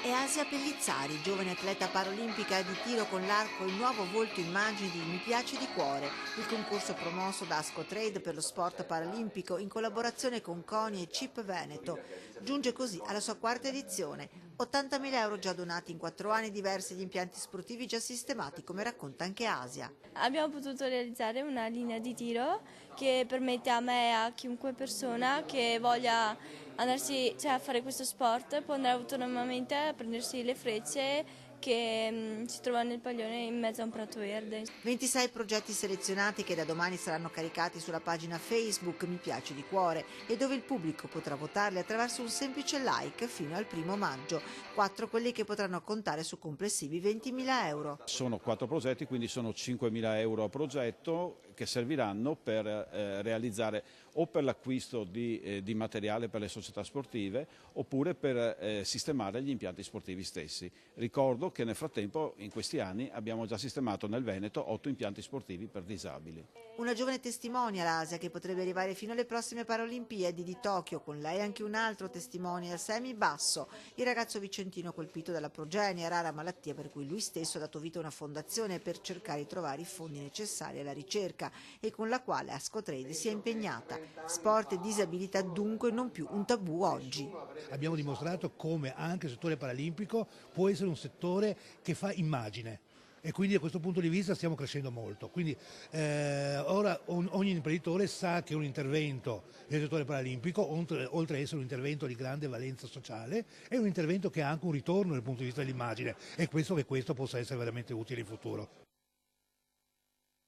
È Asia Pellizzari, giovane atleta paraolimpica di tiro con l'arco, il nuovo volto immagine di Mi piace di cuore, il concorso promosso da Ascotrade per lo sport paralimpico in collaborazione con CONI e CIP Veneto. Giunge così alla sua quarta edizione. 80.000 euro già donati in 4 anni, diversi gli impianti sportivi già sistemati, come racconta anche Asia. Abbiamo potuto realizzare una linea di tiro che permette a me e a chiunque persona che voglia andarsi, a fare questo sport, può andare autonomamente a prendersi le frecce che si trovano nel paglione in mezzo a un prato verde. 26 progetti selezionati che da domani saranno caricati sulla pagina Facebook Mi piace di cuore e dove il pubblico potrà votarli attraverso un semplice like fino al 1° maggio. 4 quelli che potranno contare su complessivi 20.000 euro. Sono 4 progetti, quindi sono 5.000 euro a progetto che serviranno per realizzare o per l'acquisto di materiale per le società sportive oppure per sistemare gli impianti sportivi stessi. Ricordo che nel frattempo in questi anni abbiamo già sistemato nel Veneto 8 impianti sportivi per disabili. Una giovane testimonia l'Asia che potrebbe arrivare fino alle prossime Paralimpiadi di Tokyo, con lei anche un altro testimone, Semi Basso, il ragazzo vicentino colpito dalla progenia, rara malattia per cui lui stesso ha dato vita a una fondazione per cercare di trovare i fondi necessari alla ricerca e con la quale Ascotrade si è impegnata. Sport e disabilità dunque non più un tabù oggi. Abbiamo dimostrato come anche il settore paralimpico può essere un settore che fa immagine. E quindi da questo punto di vista stiamo crescendo molto. Quindi ora ogni imprenditore sa che un intervento nel settore paralimpico, oltre ad essere un intervento di grande valenza sociale, è un intervento che ha anche un ritorno dal punto di vista dell'immagine e penso che questo possa essere veramente utile in futuro.